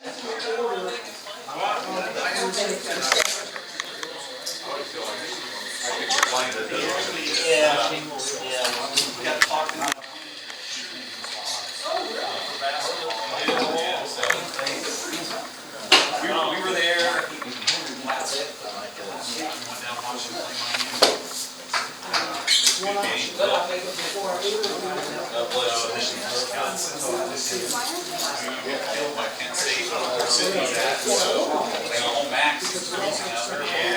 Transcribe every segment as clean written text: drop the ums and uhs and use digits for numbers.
We were there. Max is freezing out there.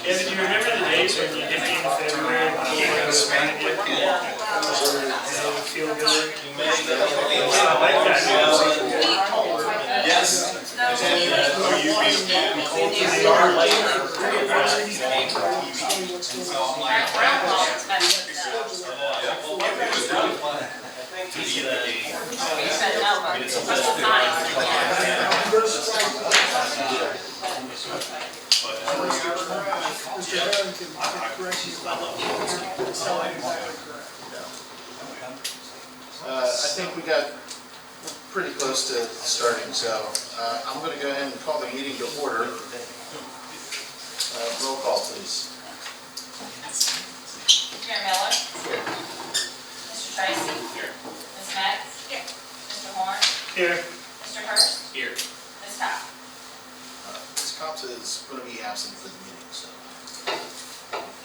Yeah, did you remember the days when you get into February and you feel good? I like that. Yes. Mr. Sheridan can correct you. I think we got pretty close to starting, so I'm going to go ahead and call the meeting to order. Roll call, please. Chair Miller. Here. Mr. Tracy. Here. Ms. Metz. Here. Mr. Horn. Here. Mr. Hurst. Here. Ms. Copp. Ms. Copp is going to be absent for the meeting, so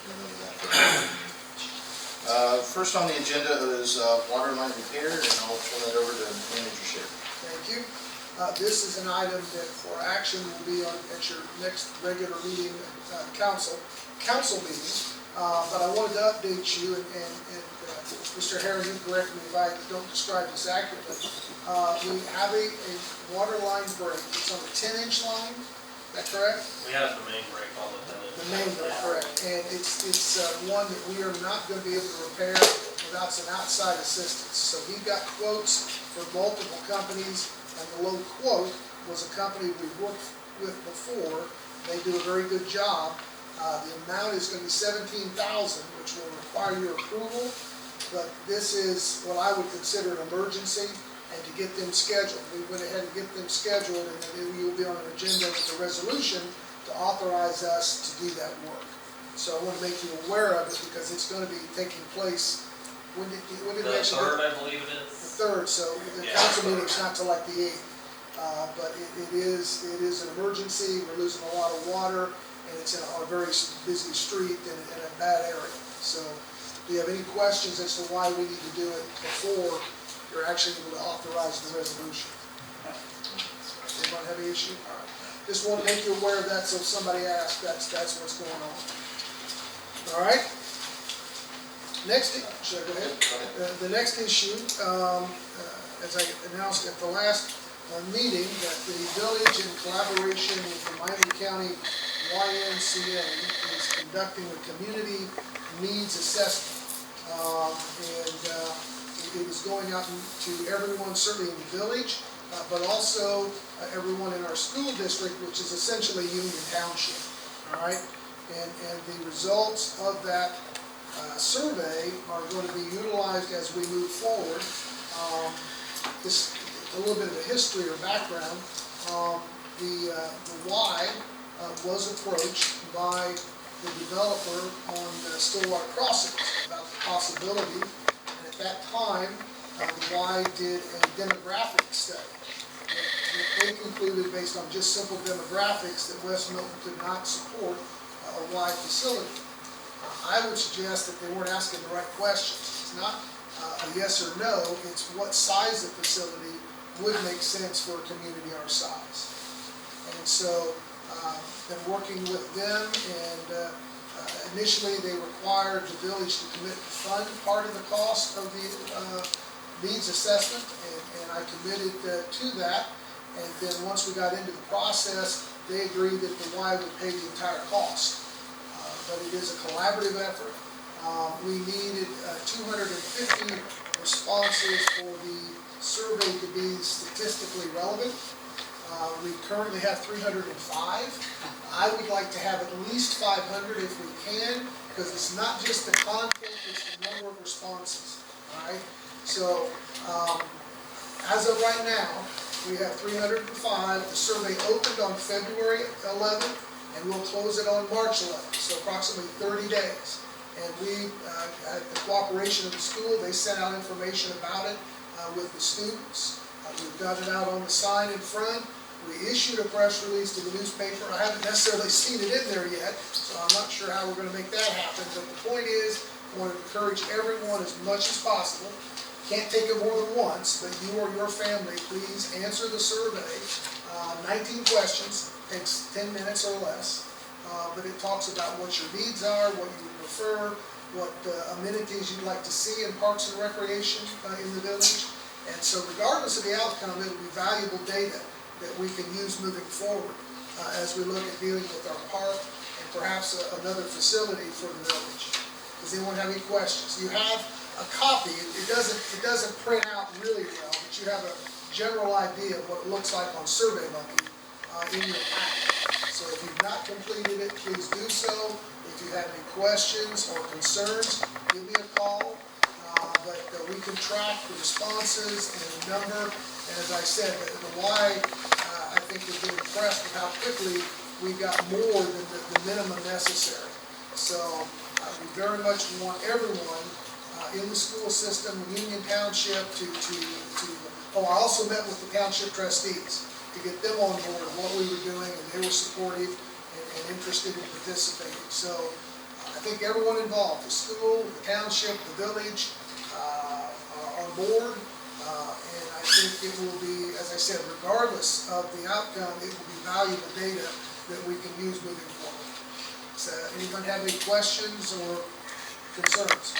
remember that. First on the agenda is water line repair, and I'll turn that over to Manager Sheridan. Thank you. This is an item that for action will be on at your next regular meeting, council meeting. But I wanted to update you, and Mr. Harris, you correct me if I don't describe this accurately. We have a water line break. It's on a 10-inch line. Is that correct? We have the main break on the tenant. The main break, correct. And it's one that we are not going to be able to repair without some outside assistance. So we've got quotes for multiple companies, and the low quote was a company we've worked with before. They do a very good job. The amount is going to be $17,000, which will require your approval. But this is what I would consider an emergency, and to get them scheduled. We went ahead and get them scheduled, and then we will be on an agenda with a resolution to authorize us to do that work. So I want to make you aware of it because it's going to be taking place. When did The third, I believe it is. The third. So the council meeting's not till like the 8th. But it is an emergency. We're losing a lot of water, and it's on a very busy street and in a bad area. So do you have any questions as to why we need to do it before you're actually able to authorize the resolution? Anybody have any issue? All right. Just want to make you aware of that, so if somebody asks, that's what's going on. All right. Next, should I go ahead? The next issue, as I announced at the last meeting, that the village, in collaboration with the Miami County YMCA, is conducting a community needs assessment, it is going out to everyone, certainly in the village, but also everyone in our school district, which is essentially Union Township. All right, and the results of that survey are going to be utilized as we move forward. This a little bit of a history or background. The Y was approached by the developer on Stillwater Crossings about the possibility, and at that time, the Y did a demographic study. They concluded, based on just simple demographics, that West Milton could not support a Y facility. I would suggest that they weren't asking the right questions. It's not a yes or no, it's what size of facility would make sense for a community our size. And so, been working with them, and initially they required the village to commit to fund part of the cost of the needs assessment, and I committed to that. And then once we got into the process, they agreed that the Y would pay the entire cost. But it is a collaborative effort. We needed 250 responses for the survey to be statistically relevant. We currently have 305. I would like to have at least 500 if we can, because it's not just the content, it's the number of responses, all right? So, as of right now, we have 305. The survey opened on February 11th, and we'll close it on March 11th, so approximately 30 days. And we, at the cooperation of the school, they sent out information about it with the students. We've got it out on the sign in front. We issued a press release to the newspaper. I haven't necessarily seen it in there yet, so I'm not sure how we're going to make that happen. But the point is, I want to encourage everyone as much as possible. Can't take it more than once, but you or your family, please answer the survey. 19 questions, takes 10 minutes or less, but it talks about what your needs are, what you would prefer, what amenities you'd like to see in parks and recreation in the village. And so regardless of the outcome, it'll be valuable data that we can use moving forward as we look at dealing with our park and perhaps another facility for the village. Does anyone have any questions? You have a copy. It doesn't print out really well, but you have a general idea of what it looks like on SurveyMonkey in your packet. So if you've not completed it, please do so. If you have any questions or concerns, give me a call. But we can track the responses and the number. And as I said, the why, I think we've been impressed with how quickly we got more than the minimum necessary. So we very much want everyone in the school system, Union Township, I also met with the township trustees to get them on board of what we were doing, and they were supportive and interested in participating. So I think everyone involved, the school, the township, the village, are on board. And I think it will be, as I said, regardless of the outcome, it will be valuable data that we can use moving forward. So anyone have any questions or concerns?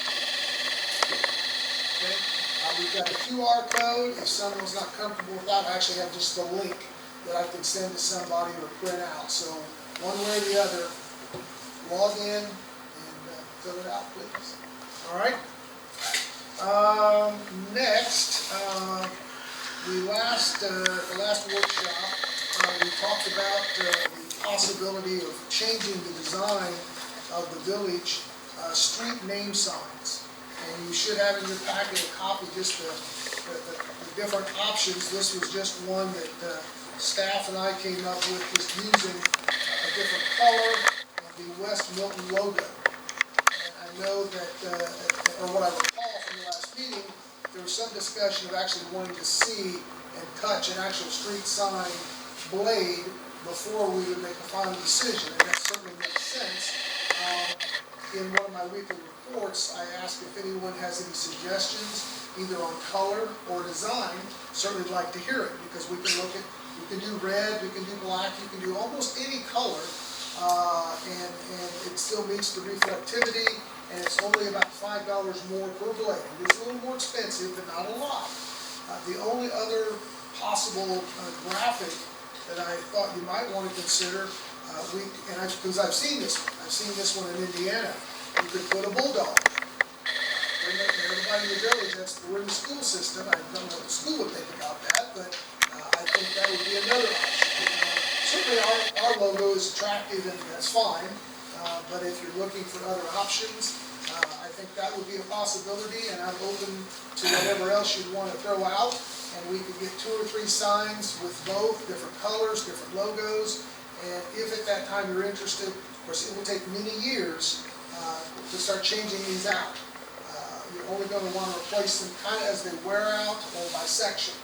Okay. We've got a QR code. If someone's not comfortable with that, I actually have just the link that I can send to somebody or print out. So one way or the other, log in and fill it out, please. All right. Next, the last workshop, we talked about the possibility of changing the design of the village street name signs. And you should have in your packet a copy, just the different options. This was just one that staff and I came up with, just using a different color of the West Milton logo. And I know that, or what I recall from the last meeting, there was some discussion of actually wanting to see and touch an actual street sign blade before we would make a final decision, and that certainly makes sense. In one of my weekly reports, I asked if anyone has any suggestions, either on color or design. Certainly like to hear it, because we can look at, we can do red, we can do black, you can do almost any color, and it still meets the reflectivity, and it's only about $5 more per blade. It's a little more expensive, but not a lot. The only other possible graphic that I thought you might want to consider, because I've seen this one. I've seen this one in Indiana. You could put a bulldog. Everybody in the village, we're in the school system. I don't know what the school would think about that, but I think that would be another option. Certainly our logo is attractive, and that's fine. But if you're looking for other options, I think that would be a possibility, and I'm open to whatever else you'd want to throw out. And we could get 2 or 3 signs with both, different colors, different logos. And if at that time you're interested, of course, it will take many years to start changing these out. You're only going to want to replace them kind of as they wear out or by section.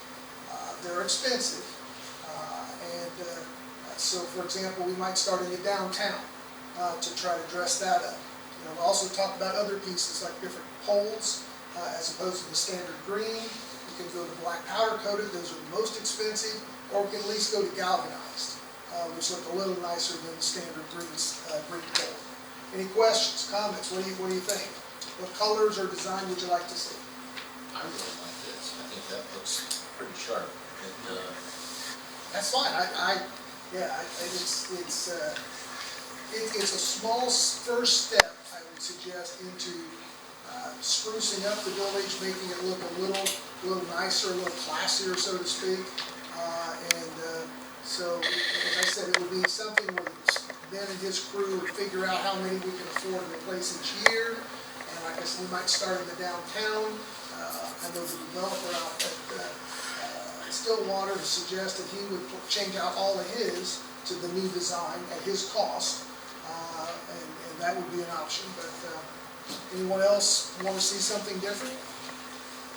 They're expensive. So, for example, we might start in the downtown to try to dress that up. We'll also talk about other pieces like different poles as opposed to the standard green. We can go to black powder coated, those are the most expensive, or we can at least go to galvanized, which look a little nicer than the standard green pole. Any questions, comments? What do you think? What colors or design would you like to see? I really like this. I think that looks pretty sharp. That's fine. It's a small first step, I would suggest, into sprucing up the village, making it look a little nicer, a little classier, so to speak. So, as I said, it would be something where Ben and his crew would figure out how many we can afford to replace each year. And like I said, we might start in the downtown. I know the developer out at Stillwater suggested he would change out all of his to the new design at his cost. And that would be an option, but anyone else want to see something different?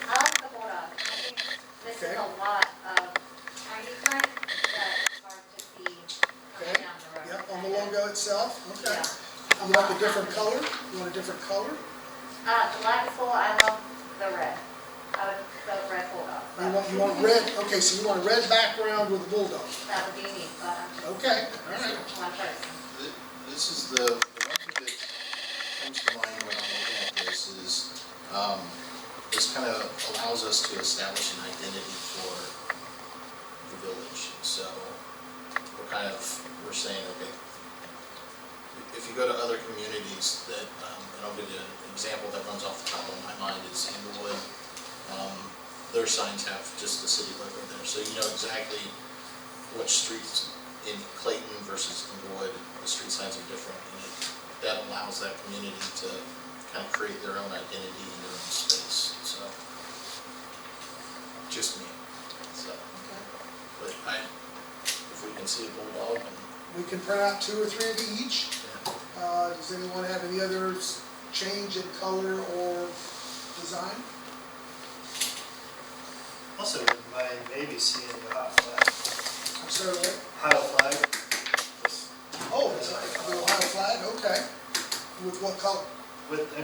I like the bulldog. I think this Okay. is a lot of tiny print that it's hard to see Okay. coming down the road. Yep, on the logo itself, okay. Yeah. You like a different color? You want a different color? The black is cool. I love the red. I would go red bulldog. You want red, okay, so you want a red background with a bulldog. That would be neat, but I'm just Okay, all right. one person. This is the one thing that comes to mind when I'm looking at this is, this kind of allows us to establish an identity for the village. So we're saying, okay, if you go to other communities that, and I'll give you an example that runs off the top of my mind is Inglewood. Their signs have just the city logo there, so you know exactly which streets in Clayton versus Inglewood, the street signs are different, and that allows that community to kind of create their own identity in their own space, so, just me, so, but if we can see a bulldog, and, We can print out 2 or 3 of each. yeah. Does anyone have any others change in color or design? Also, wouldn't mind maybe seeing the hot flag. I'm sorry, what? Ohio flag. Oh, it's like the Ohio flag, okay. With what color? With the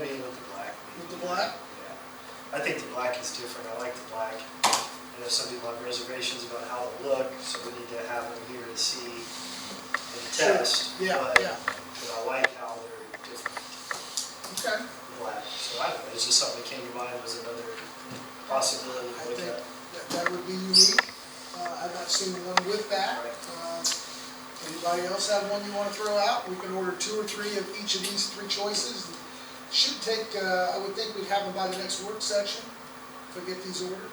black. With the black? Yeah. I think the black is different. I like the black. I know some people have reservations about how they look, so we need to have them here to see and test. Yeah, but, yeah. But I like how they're different. Okay. Black. So I don't know, it's just something that came to mind was another possibility to I look think at. that would be unique. I've not seen one with that. Anybody else have one you want to throw out? We can order 2 or 3 of each of these 3 choices. Should take, I would think we'd have them by the next work session, if we get these ordered.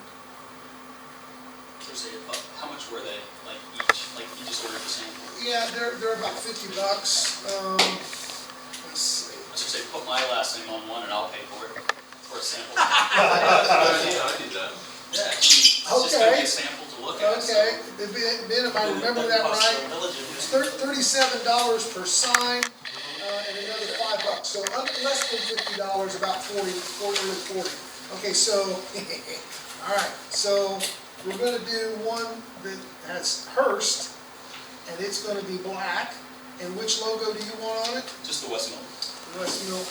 How much were they, like each, like you just ordered the sample? Yeah, they're about $50. Let's see. I should say, put my last name on one and I'll pay for it, for a sample. I did that. Yeah, it's just gonna be a sample to look at. so- Okay, Ben, if I remember that right, it's $37 per sign, and another $5. So less than $50, about 40. Okay, so, all right, so we're gonna do one that has Hurst, and it's gonna be black. And which logo do you want on it? Just the West Milton. West Mill.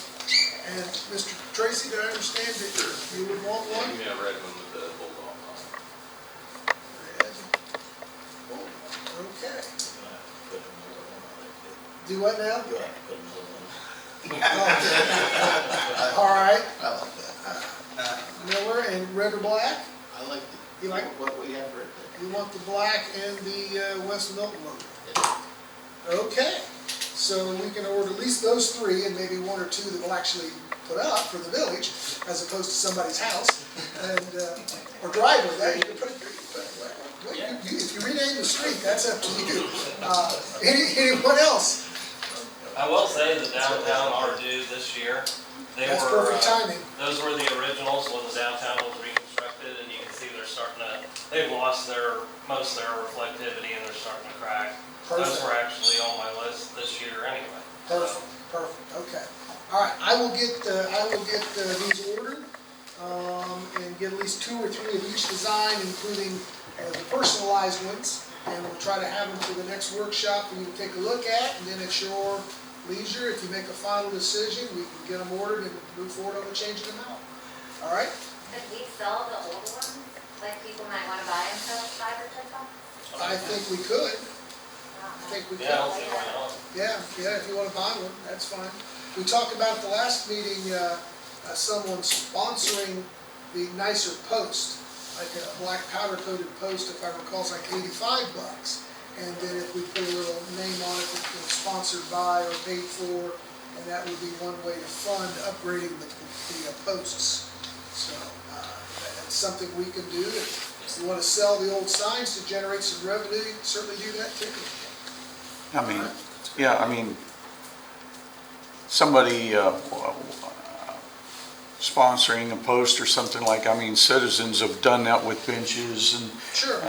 And Mr. Tracy, did I understand that you would want one? You have red one with the bulldog on it. Red. Okay. Put another one on it. Do what now? You'll have to put another one. All right. I like that. Miller and red or black? I like You like- what we have right there. You want the black and the West Milton logo? Yeah. Okay. So we can order at least those 3 and maybe 1 or 2 that we'll actually put up for the village as opposed to somebody's house and or driveway. That you can put. If you rename the street, that's up to you. Anyone else? I will say the downtown are due this year. That's perfect timing. Those were the originals when the downtown was reconstructed, and you can see they've lost most of their reflectivity and they're starting to crack. Those Perfect. were actually on my list this year anyway. Perfect. Okay. All right. I will get these ordered and get at least 2 or 3 of each design, including the personalized ones, and we'll try to have them for the next workshop for you to take a look at, and then at your leisure, if you make a final decision, we can get them ordered and move forward on changing them out. All right? Could we sell the old ones? Like people might want to buy them for $5 or $10? I think we could. I think we could. Yeah, I'll see why not. Yeah, if you want to buy one, that's fine. We talked about at the last meeting, someone sponsoring the nicer post, like a black powder coated post, if I recall, is like $85. And then if we put a little name on it, that was sponsored by or paid for, and that would be one way to fund upgrading the posts. So that's something we can do. Yes, If you want to sell the old signs to generate some revenue, you can certainly do that too. I mean, yeah, I mean, somebody sponsoring a post or something like, I mean, citizens have done that with benches and Sure.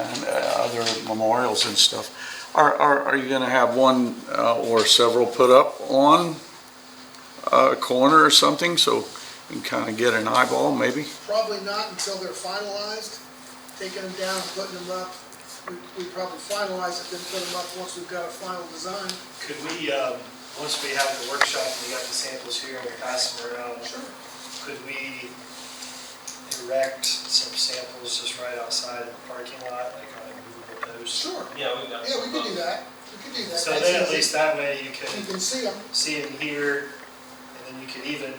other memorials and stuff. Are you gonna have one or several put up on a corner or something, so you can kind of get an eyeball, maybe? Probably not until they're finalized, taking them down, putting them up. We probably finalize it, then put them up once we've got a final design. Could we, once we have the workshop and we got the samples here and we pass them around, Sure. could we erect some samples just right outside of the parking lot, like on a movable post? Sure. Yeah, we got. Yeah, we could do that. We could do that. So That's then at easy. least that way you You can can see them. see them here, and then you could even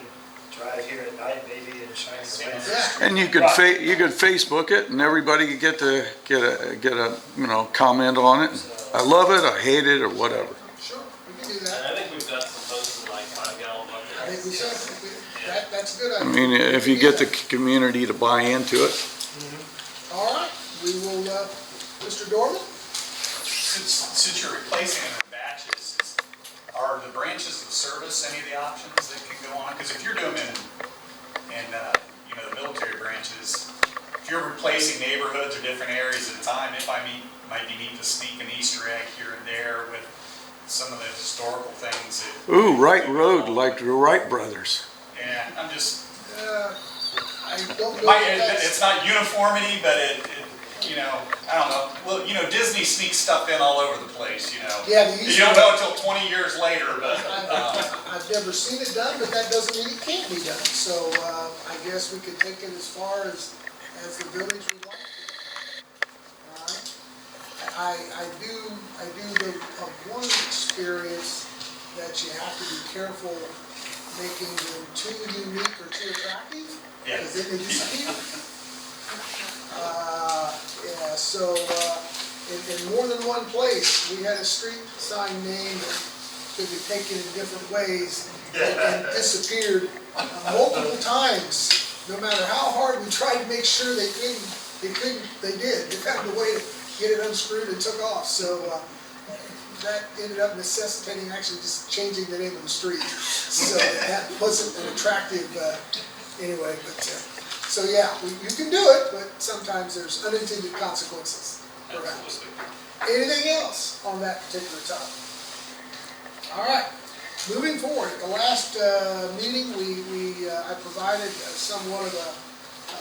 drive here at night maybe and shine the lights. Yeah. And you could you could Facebook it, and everybody could get a you know, comment on it. I love it, I hate it, or whatever. Sure, we can do And that. I think we've got some posted like 5-gallon I think we buckets. should. That's a good I idea. mean, if you get the community to buy into it. All right, we will, Mr. Dorman? Since you're replacing them in batches, are the branches of service any of the options that can go on? Because if you're doing them in you know, the military branches, if you're replacing neighborhoods or different areas at a time, it might be neat to sneak an Easter egg here and there with some of the historical things that. Ooh, Wright Road, like the Wright brothers. Yeah, I'm just, I don't know. if it's that's- not uniformity, but you know, I don't know. Well, you know, Disney sneaks stuff in all over the place, you know. Yeah, the You Easter don't know until 20 years later, but. I've never seen it done, but that doesn't mean it can't be done. So I guess we could take it as far as the village would like to. All right. I do the one experience that you have to be careful making them too unique or too attractive, Yeah. because then they disappear. Yeah, so in more than one place, we had a street sign name that could be taken in different ways and disappeared multiple times. No matter how hard we tried to make sure they did. They found a way to get it unscrewed and took off. So that ended up necessitating actually just changing the name of the street. So that wasn't an attractive, anyway, but, so yeah, you can do it, but sometimes there's unintended consequences. Perhaps. Anything else on that particular topic? All right, moving forward, at the last meeting, I provided somewhat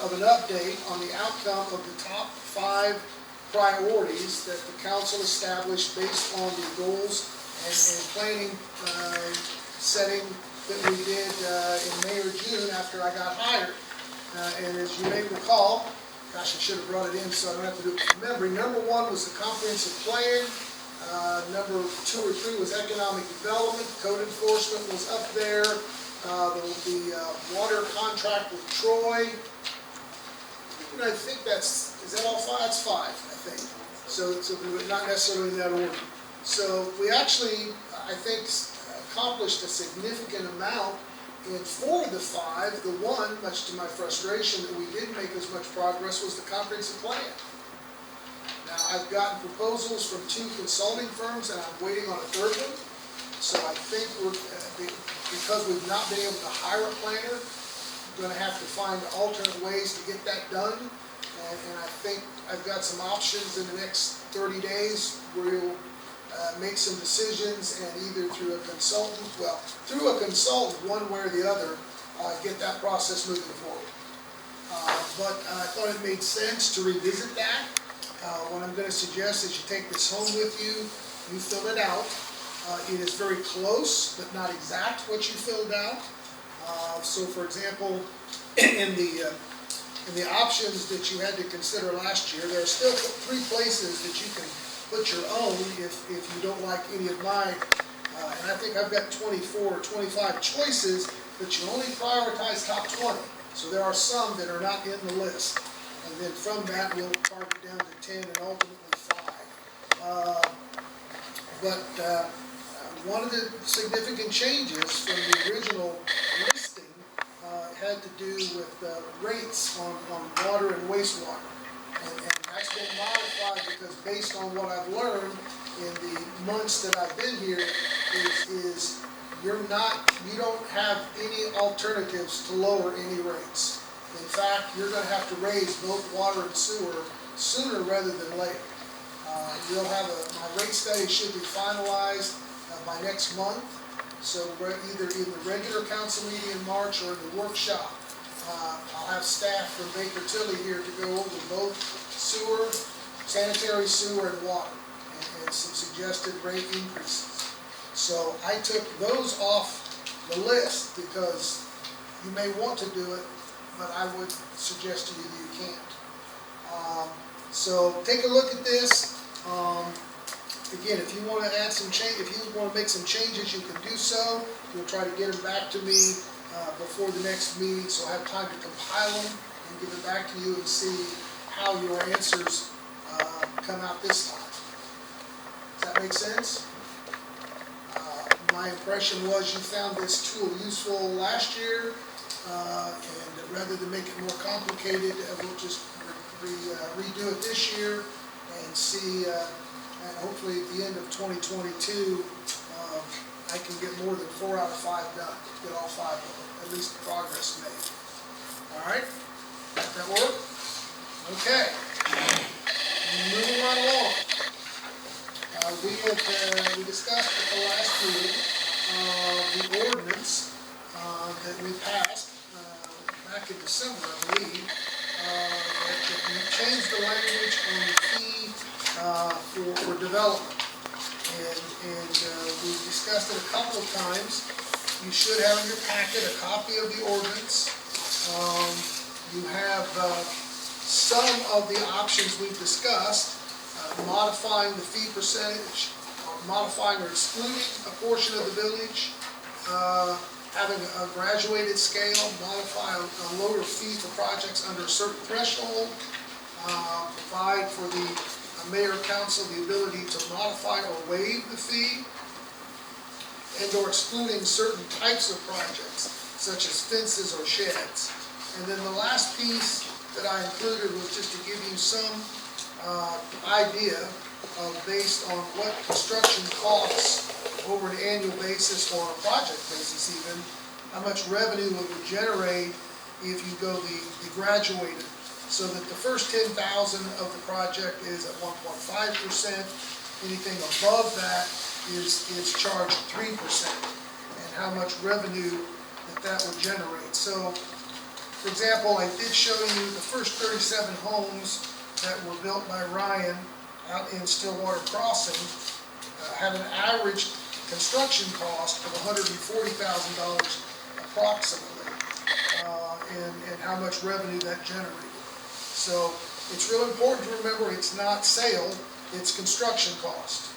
of an update on the outcome of the top 5 priorities that the council established based on the goals and planning setting that we did in May or June after I got hired. And as you may recall, gosh, I should have brought it in so I don't have to do it from memory. Number 1 was the comprehensive plan. Number 2 or 3 was economic development. Code enforcement was up there. The water contract with Troy. And I think is that all 5? That's 5, I think. So not necessarily in that order. So we actually, I think, accomplished a significant amount in 4 of the 5. The one, much to my frustration, that we didn't make as much progress was the comprehensive plan. Now, I've gotten proposals from 2 consulting firms, and I'm waiting on a 3rd one. So I think because we've not been able to hire a planner, we're going to have to find alternate ways to get that done. And I think I've got some options in the next 30 days where we'll make some decisions and either through a consultant, one way or the other, get that process moving forward. But I thought it made sense to revisit that. What I'm going to suggest is you take this home with you, you fill it out. It is very close, but not exact what you filled out. So for example, in the options that you had to consider last year, there are still 3 places that you can put your own if you don't like any of mine. And I think I've got 24 or 25 choices, but you only prioritize top 20. So there are some that are not in the list. And then from that, we'll target down to 10 and ultimately 5. But one of the significant changes from the original listing had to do with rates on water and wastewater. And that's because based on what I've learned in the months that I've been here, is you don't have any alternatives to lower any rates. In fact, you're gonna have to raise both water and sewer sooner rather than later. You'll have my rate study should be finalized by next month. So either in the regular council meeting in March or in the workshop, I'll have staff from Baker Tilly here to go over both sewer, sanitary sewer and water, and some suggested rate increases. So I took those off the list because you may want to do it, but I would suggest to you that you can't. So take a look at this. Again, if you want to add some change, if you want to make some changes, you can do so. We'll try to get them back to me before the next meeting, so I have time to compile them and give it back to you and see how your answers come out this time. Does that make sense? My impression was you found this tool useful last year, and rather than make it more complicated, we'll just redo it this year and see. And hopefully at the end of 2022, I can get more than 4 out of 5 done, get all 5 of them, at least progress made. All right, does that work? Okay, moving right along. We discussed at the last meeting the ordinance that we passed back in December, I believe, that we changed the language on the fee for development, and we discussed it a couple of times. You should have in your packet a copy of the ordinance. You have some of the options we've discussed, modifying the fee percentage, modifying or excluding a portion of the village, having a graduated scale, modify a lower fee for projects under a certain threshold, provide for the mayor council the ability to modify or waive the fee, and or excluding certain types of projects, such as fences or sheds. And then the last piece that I included was just to give you some idea of based on what construction costs over an annual basis or a project basis even, how much revenue it would generate if you go the graduated, so that the first 10,000 of the project is at 1.5%. Anything above that is charged 3%, and how much revenue that would generate. So, for example, I did show you the first 37 homes that were built by Ryan out in Stillwater Crossing had an average construction cost of $140,000 approximately, and how much revenue that generated. So it's real important to remember it's not sale, it's construction cost.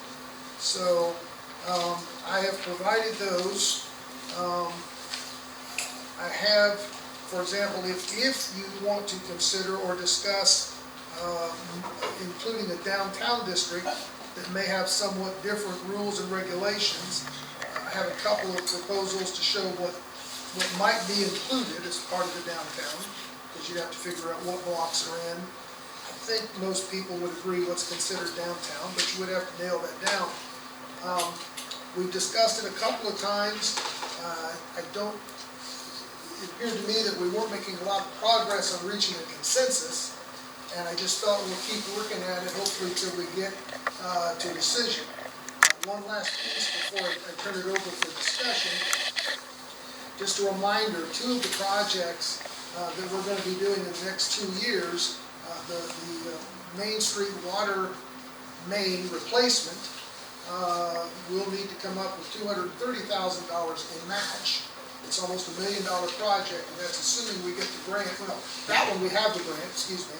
So I have provided those. I have, for example, if you want to consider or discuss including a downtown district that may have somewhat different rules and regulations, I have a couple of proposals to show what might be included as part of the downtown, because you'd have to figure out what blocks are in. I think most people would agree what's considered downtown, but you would have to nail that down. We've discussed it a couple of times. It appeared to me that we weren't making a lot of progress on reaching a consensus, and I just thought we'll keep working at it, hopefully till we get to a decision. One last piece before I turn it over for discussion. Just a reminder, 2 of the projects that we're going to be doing in the next 2 years, the Main Street water main replacement, we'll need to come up with $230,000 in match. It's almost $1 million project, and that's assuming we get the grant. Well, that one we have the grant, excuse me.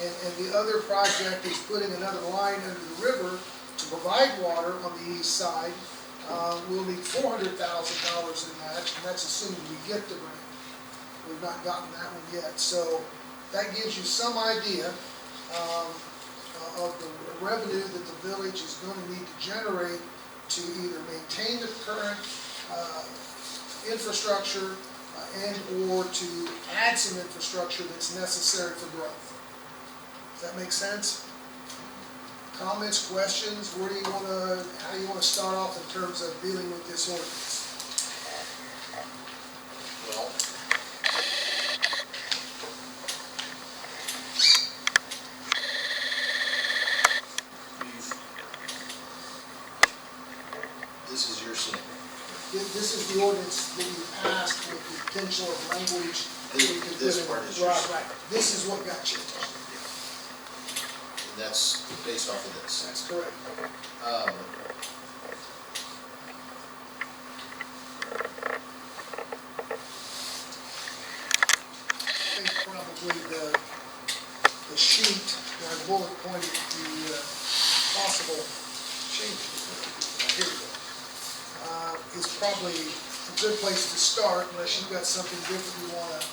And the other project is putting another line under the river to provide water on the east side. We'll need $400,000 in match, and that's assuming we get the grant. We've not gotten that one yet. So that gives you some idea of the revenue that the village is going to need to generate to either maintain the current infrastructure and or to add some infrastructure that's necessary for growth. Does that make sense? comments, questions, how do you wanna start off in terms of dealing with this ordinance? Well, this is your sin. This is the ordinance that you passed with the potential of language that we could put in. This part is yours. Right. This is what got changed. And that's based off of this. That's correct. I think probably the sheet, the bullet pointed the possible changes. Here we go. Is probably a good place to start unless you've got something different you want to,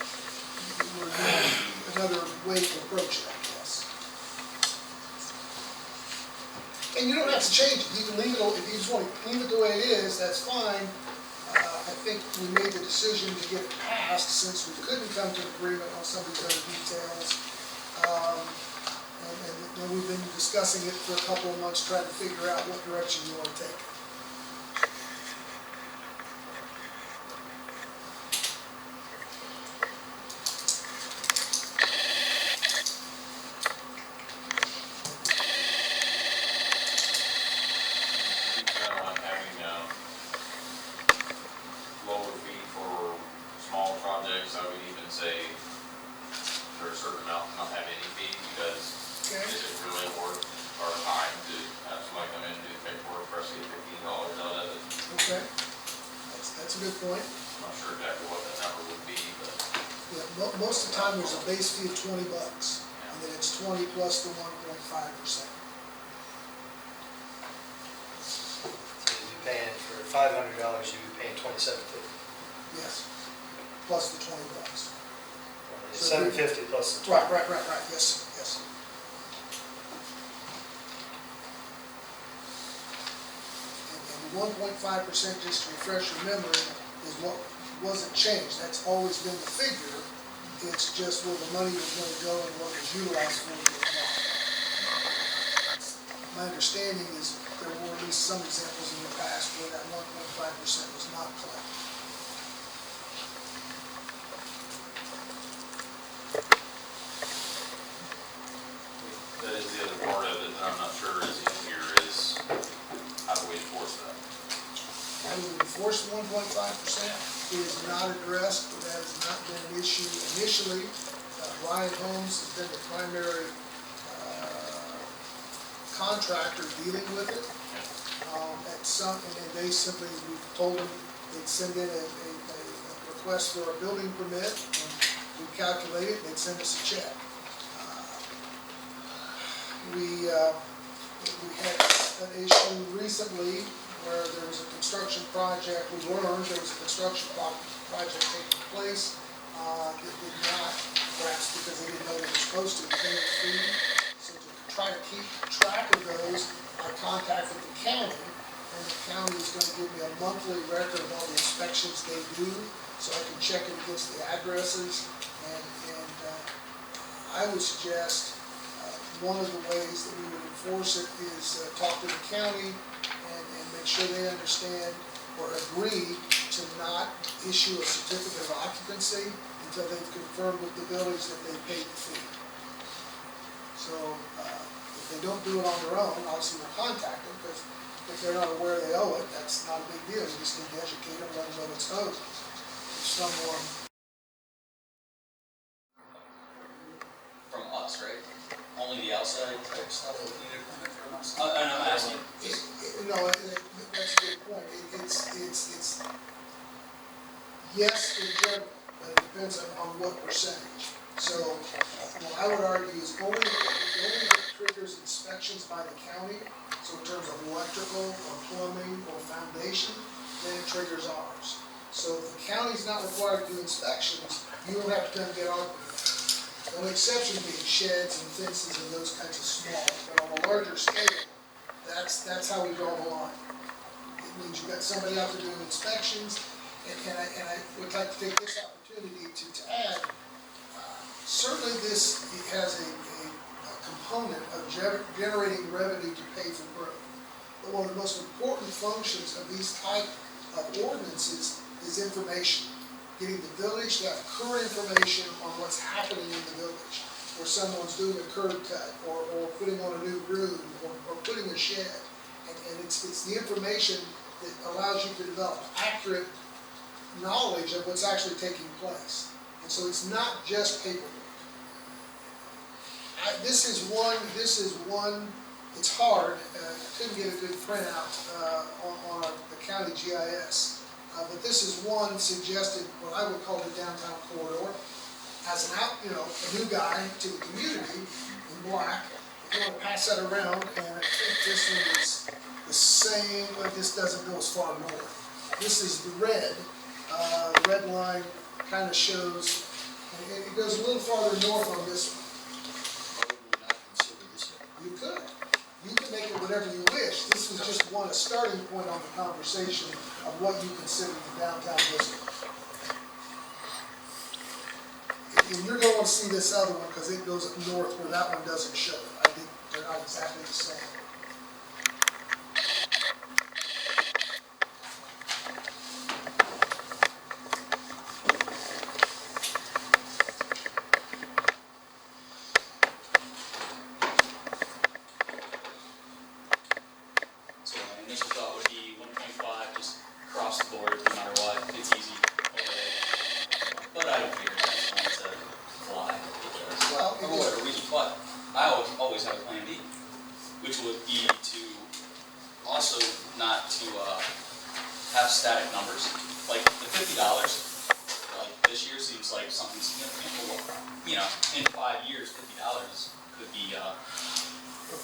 another way to approach it, I guess. And you don't have to change it. You can leave it, if you just want to leave it the way it is, that's fine. I think we made the decision to get it passed since we couldn't come to an agreement on some of these other details. And then we've been discussing it for a couple of months, trying to figure out what direction you want to take. That's a good point. I'm not sure exactly what that number would be, but. Yeah, most of the time there's a base fee of $20, and then it's 20 plus the 1.5%. So you'd be paying, for $500, you'd be paying $27.50. Yes, plus the $20. It's $7.50 plus the 20. Right, yes. And the 1.5%, just to refresh your memory, is what wasn't changed. That's always been the figure. It's just where the money was going to go and what was utilized for it was not. My understanding is there were at least some examples in the past where that 1.5% was not collected. That is the other part of it that I'm not sure is in here is how do we enforce that? How do we enforce the 1.5%? It is not addressed, but that has not been an issue initially. Ryan Holmes has been the primary contractor dealing with it. And they simply, we told them they'd send in a request for a building permit, and we calculate it, they'd send us a check. We had an issue recently where there was a construction project. We learned there was a construction project taking place that did not, perhaps because they didn't know they were supposed to, pay a fee. So to try to keep track of those, I contacted the county, and the county is going to give me a monthly record of all the inspections they do, so I can check it against the addresses. And I would suggest one of the ways that we would enforce it is talk to the county and make sure they understand or agree to not issue a certificate of occupancy until they've confirmed with the buildings that they paid the fee. So if they don't do it on their own, obviously we'll contact them, because if they're not aware they owe it, that's not a big deal. You just need to educate them, let them know it's owed. If someone From us, right? Only the outside type stuff that need a permit from us? And I'm asking. No, that's a good point. It's yes, in general, but it depends on what percentage. So what I would argue is only that triggers inspections by the county, so in terms of electrical or plumbing or foundation, then it triggers ours. So if the county's not required to do inspections, you don't have to come get our permit. The only exception being sheds and fences and those kinds of small, but on a larger scale, that's how we draw the line. It means you've got somebody out there doing inspections, and I would like to take this opportunity to add, certainly this has a component of generating revenue to pay for growth. But one of the most important functions of these type of ordinances is information. Getting the village to have current information on what's happening in the village, or someone's doing a curb cut, or putting on a new room, or putting a shed. And it's the information that allows you to develop accurate knowledge of what's actually taking place. And so it's not just paperwork. This is one, it's hard, I couldn't get a good printout on the county GIS. But this is one suggested, what I would call the downtown corridor, as an a new guy to the community in black. If you want to pass that around, and I think this one is the same, but this doesn't go as far north. This is the red. The red line kind of shows, and it goes a little farther north on this one. You could. You can make it whatever you wish. This is just a starting point on the conversation of what you consider the downtown district. And you're going to see this other one because it goes up north where that one doesn't show it. I think they're not exactly the same.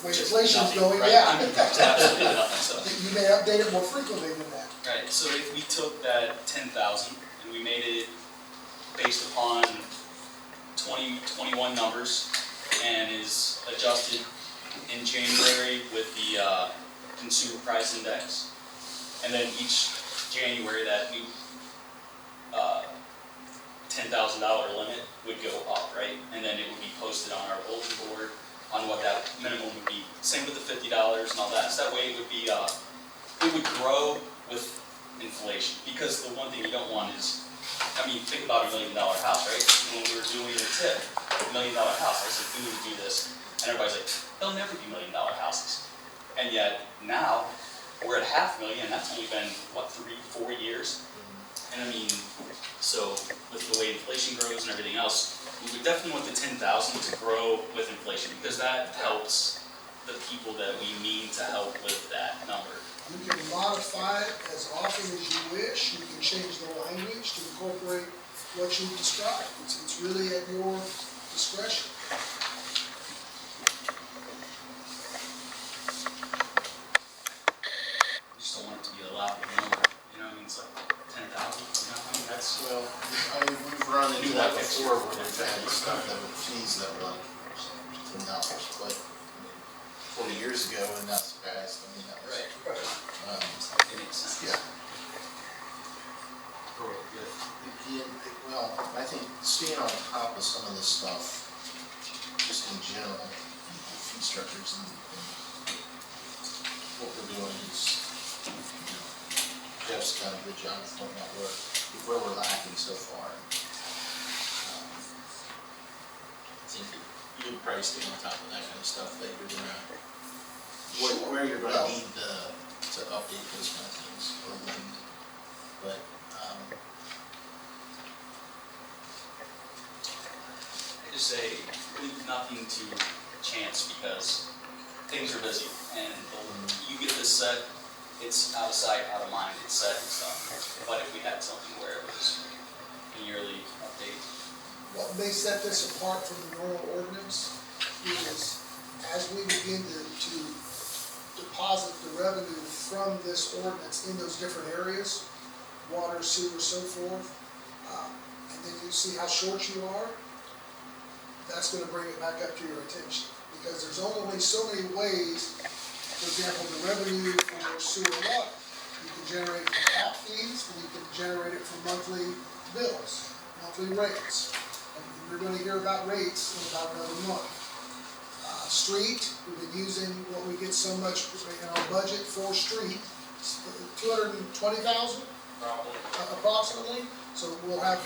Inflation's going, right? yeah. It's absolutely nothing, so. You may update it more frequently than that. Right, so if we took that 10,000 and we made it based upon 2021 numbers and is adjusted in January with the consumer price index, and then each January that new $10,000 limit would go up, right? And then it would be posted on our bulletin board on what that minimum would be. Same with the $50 and all that. So that way it would be, it would grow with inflation. Because the one thing you don't want is, I mean, think about $1 million house, right? When we were doing the tip, $1 million house, I said, we would do this. And everybody's like, there'll never be $1 million houses. And yet now we're at $500,000, and that's only been, what, 3-4 years? And I mean, so with the way inflation grows and everything else, we would definitely want the 10,000 to grow with inflation because that helps the people that we need to help with that number. You can modify it as often as you wish. You can change the language to incorporate what you described. It's really at your discretion. I just don't want it to be a lot of number. You know what I mean? It's like 10,000. You know, I mean, that's Well, I mean, we've run into that before where we've had stuff that were fees that were like $10, but 40 years ago when that's passed, I mean, that was. right. It makes sense. Yeah. Well, I think staying on top of some of this stuff, just in general, fee structures and what we're doing is, Jeff's done a good job of pointing out where we're lacking so far. I think you would probably stay on top of that kind of stuff that you're gonna, where you're gonna need to update those kind of things or lend. But, I just say, leave nothing to chance because things are busy and you get this set, it's out of sight, out of mind, it's set, it's done. But if we had something where it was a yearly update. What may set this apart from the normal ordinance is as we begin to deposit the revenue from this ordinance in those different areas, water, sewer, so forth, and then you see how short you are, that's going to bring it back up to your attention. Because there's only so many ways, for example, the revenue for sewer and water. You can generate it from tap fees, and you can generate it from monthly bills, monthly rates. And you're going to hear about rates in about another month. Street, we've been using what we get so much in our budget for street, 220,000 Probably. approximately. So we'll have,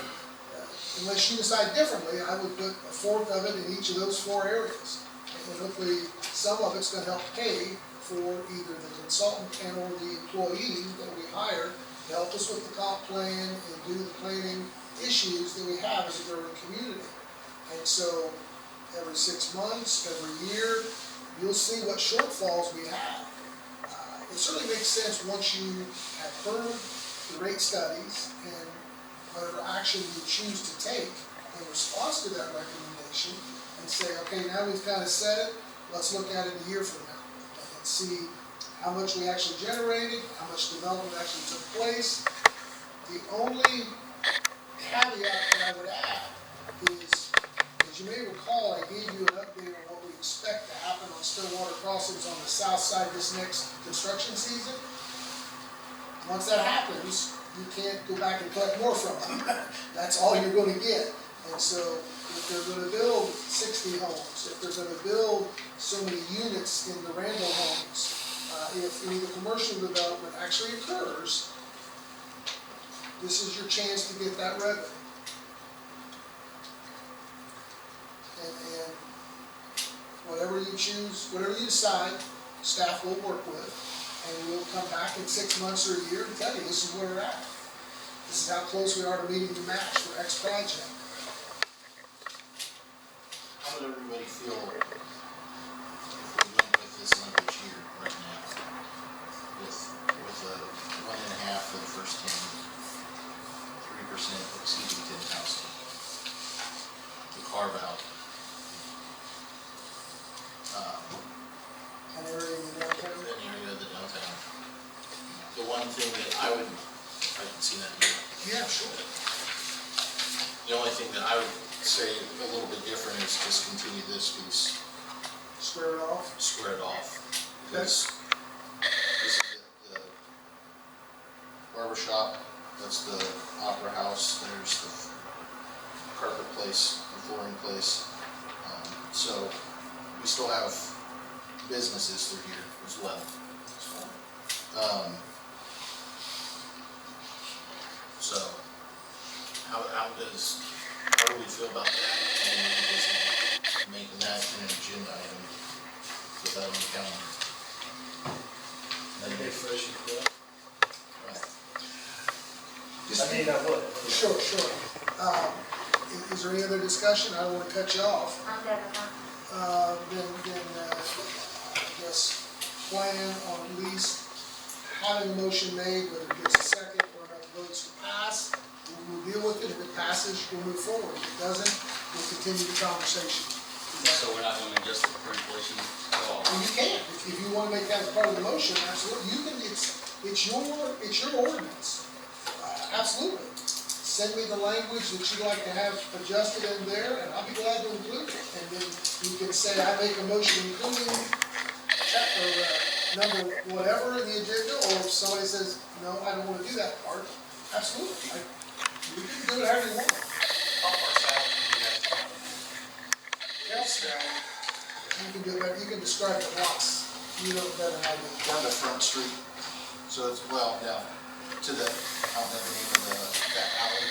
unless you decide differently, I would put a fourth of it in each of those 4 areas. And hopefully, some of it's gonna help pay for either the consultant and or the employee that we hire to help us with the comp plan and do the planning issues that we have as a growing community. And so, every 6 months, every year, you'll see what shortfalls we have. It certainly makes sense once you have heard the rate studies and whatever action you choose to take in response to that recommendation and say, okay, now we've kind of said it, let's look at it a year from now and see how much we actually generated, how much development actually took place. The only caveat that I would add is, as you may recall, I gave you an update on what we expect to happen on Stillwater crossings on the south side this next construction season. Once that happens, you can't go back and collect more from them. That's all you're going to get. And so if they're going to build 60 homes, if they're going to build so many units in the Randall homes, if any of the commercial development actually occurs, this is your chance to get that revenue. And whatever you choose, whatever you decide, staff will work with, and we'll come back in 6 months or a year and tell you this is where we're at. This is how close we are to meeting the match for X project. How would everybody feel if we went with this language here right now? With a 1.5 for the first 10, 3% exceeding 10,000. The carve out. An area in the downtown. An area of the downtown. The one thing that I would, if I can see that here. Yeah, sure. The only thing that I would say a little bit different is discontinue this piece, Square it off. square it off. Because this is the barber shop, that's the opera house, there's the carpet place, the flooring place. So we still have businesses through here as well. So how do we feel about that? And making that an agenda item, put that on the calendar. Right. I would. Sure, sure. Is there any other discussion? I don't want to cut you off. I'm good with that. Then I guess plan on at least having a motion made, whether it gets a second or enough votes to pass. We'll deal with it. If it passes, we'll move forward. If it doesn't, we'll continue the conversation. So we're not doing adjusted for inflation at all? And you can, if you want to make that as part of the motion, absolutely. You can, it's your ordinance. Absolutely. Send me the language that you'd like to have adjusted in there, and I'll be glad to include it. And then you can say, I make a motion including number whatever in the agenda, or if somebody says, no, I don't want to do that part, absolutely. You can do it however you want. How far south do you guys want it? Yes, you can do that, you can describe the lots, you know better than I do. Down to Front Street, so it's, well, down to the, I don't know the name of that alley.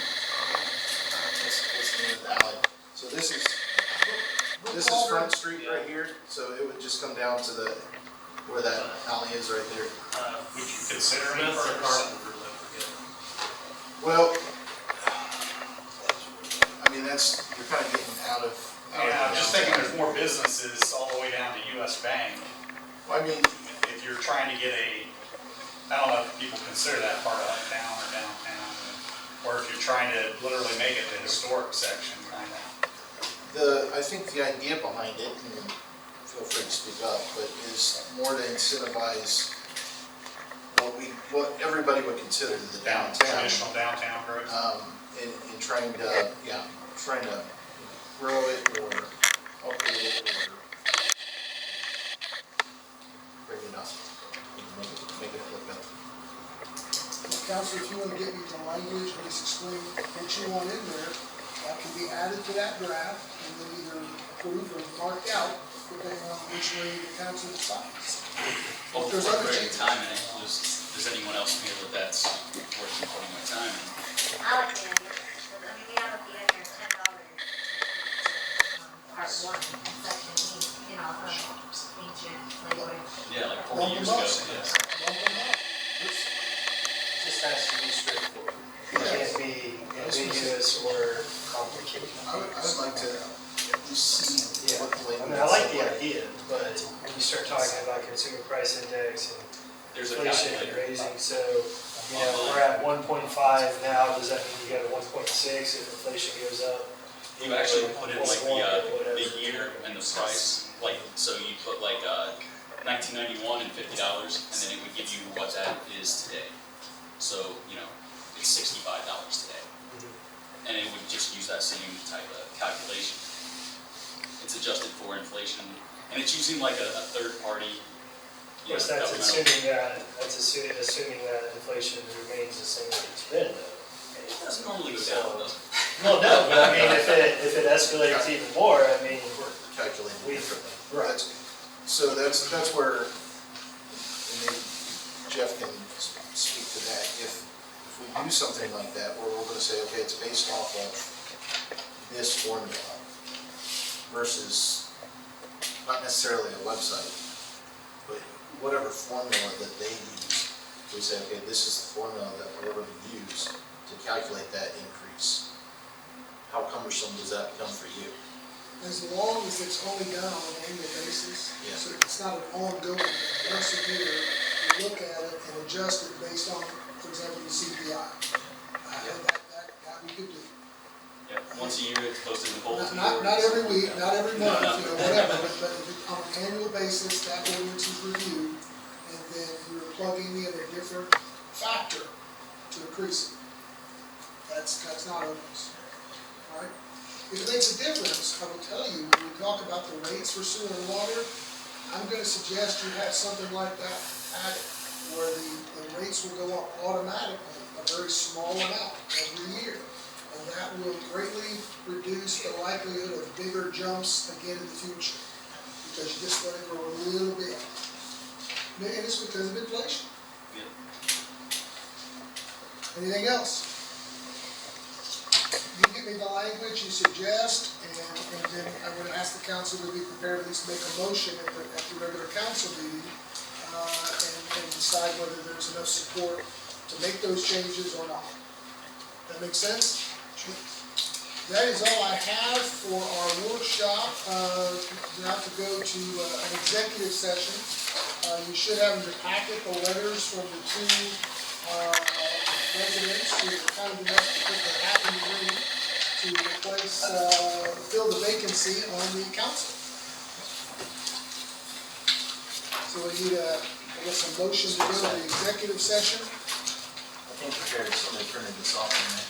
What's the name of the alley? So this is Front Street right here, so it would just come down to the, where that alley is right there. Would you consider any Metz or further? Carpenter, I forget. Well, I mean, that's, you're kind of getting out of. Yeah, I'm just thinking there's more businesses all the way down to US Bank. I mean, If you're trying to get I don't know if people consider that part of uptown or downtown, or if you're trying to literally make it the historic section, kind of. I think the idea behind it, and feel free to speak up, but is more to incentivize what everybody would consider the downtown. Traditional downtown growth. In trying to grow it or upgrade it or bring it up, make it look better. Counselor, if you want to get me the language and just explain what you want in there, that can be added to that draft, and then either approved or marked out, depending on which way the council decides. Well, There's before other putting changes. time in it, does anyone else feel that that's worth me putting my time in? I like the idea, but I mean, we have at the end here $10, part one, and section E, you know, of ancient language. Yeah, like Bump 40 years them ago. up. Yes. Bump them up. Just has to be straightforward. It can't be ambiguous or complicated. I would like to at least see Yeah, what the I label mean, I like is. the idea, but when you start talking about consumer price index and There's a inflation calculator. raising, so, you know, we're at 1.5 now, does that mean you got a 1.6 if inflation goes up? You actually put in like Whatever. the year and the price, like, so you put like 1991 and $50, and then it would give you what that is today. So, you know, it's $65 today. And it would just use that same type of calculation. It's adjusted for inflation, and it's using like a third party. Of course, that's assuming that inflation remains the same as it's been, though. It doesn't normally go down, does it? Well, no, but I mean, if it escalates even more, I mean, We're calculating we, differently. right. So that's where, and maybe Jeff can speak to that. If we do something like that, where we're gonna say, okay, it's based off of this formula versus not necessarily a website, but whatever formula that they use, we say, okay, this is the formula that we're gonna use to calculate that increase. How cumbersome does that become for you? As long as it's only done on an annual basis, Yeah. so it's not an ongoing thing. Once a year, you look at it and adjust it based on, for example, the CPI. That we could do. Yeah, once a year it's posted in the bulletin. Not every week, not every No, month, no. you know, whatever, but if it- on an annual basis, that ordinance is reviewed, and then you're plugging in a different factor to increase it. That's not ordinance, all right? If it makes a difference, I will tell you, when we talk about the rates for sewer and water, I'm gonna suggest you have something like that added, where the rates will go up automatically, a very small amount every year. And that will greatly reduce the likelihood of bigger jumps again in the future, because you just let it grow a little bit. And it's because of inflation. Yeah. Anything else? You give me the language you suggest, and then I would ask the council to be prepared at least to make a motion at the regular council meeting, and decide whether there's enough support to make those changes or not. That make sense? That is all I have for our workshop. Now to go to an executive session. You should have in your packet the letters from the two residents who were kind enough to put their hat in the ring to replace, fill the vacancy on the council. So we need a motion to go to the executive session. I think prepared, somebody printed this off in there.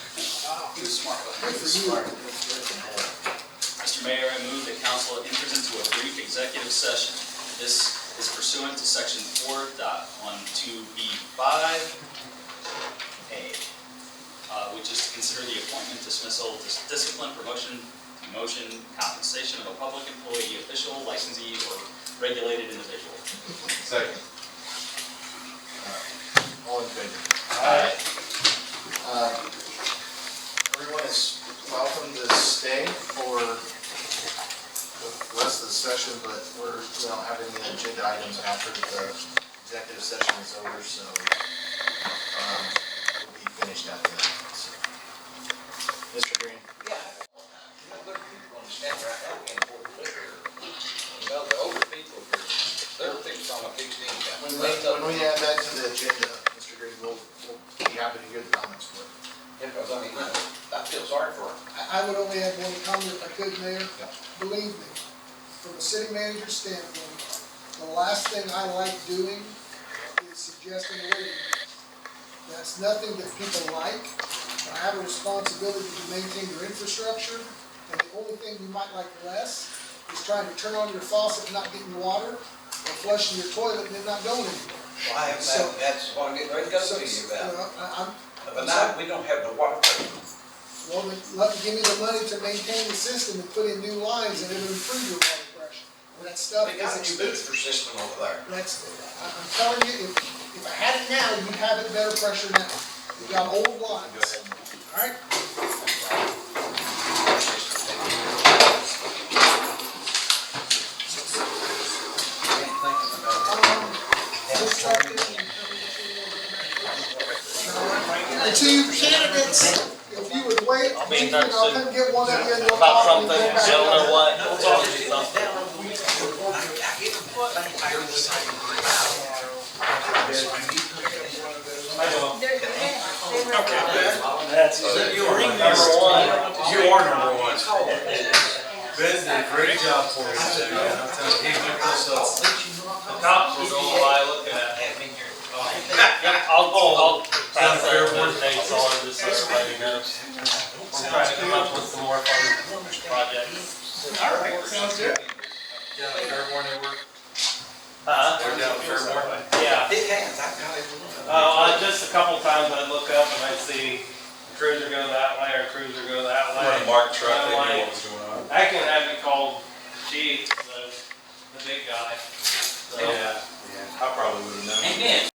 He was smart. Good for you. Mr. Mayor, I move that council enters into a brief executive session. This is pursuant to section 4.12B5A, which is to consider the appointment, dismissal, discipline, promotion, demotion, compensation of a public employee, official, licensee, or regulated individual. Second. All in favor? Aye. Everyone is welcome to stay for the rest of the session, but we don't have any agenda items after the executive session is over, so we'll be finished after that. So. Mr. Green? Yeah, you know, there are people on the stand right now, can't afford to live here. You know, the older people, they're fixed on a fixed income. When we add that to the agenda, Mr. Green, we'll be happy to hear the comments for it. Yeah, because I mean, you know, I feel sorry for them. I would only add one comment if I could, Mayor. Yeah. Believe me, from a city manager's standpoint, the last thing I like doing is suggesting a waiting list. That's nothing that people like. I have a responsibility to maintain your infrastructure, and the only thing you might like less is trying to turn on your faucet and not getting water, or flushing your toilet and it not going anywhere. Well, that's what I'm getting ready to go to you about. I'm But now, we don't have the water pressure. Well, then, give me the money to maintain the system and put in new lines and it'll improve your water pressure. And that stuff They got a is new booster system over there. I'm telling you, if I had it now, you'd have it better pressure now. You got old lines. All right? Let's start this. The two candidates, if you would wait, I'll be in touch I'll soon. come get one of you and we'll About talk. and something, we'll go back. gentlemen, or what? We'll talk to you something. Number one. You are number one. Ben did a great job for you today, man. I'm telling you, he looked us up. The cops were going by looking at me. Yep, I'll pass their dates on just so everybody knows. We're trying to come up with some more fun projects. All right, sounds good. Yeah, Fairborn, they were. They're down at Fairborn. Yeah. Big hands, I got it. Just a couple times I'd look up and I'd see a cruiser go that way or a cruiser go that way. When a marked truck, they I'm knew like, what was going on. I can have you call Chief, the big guy. So, Yeah, I probably would have known. Amen.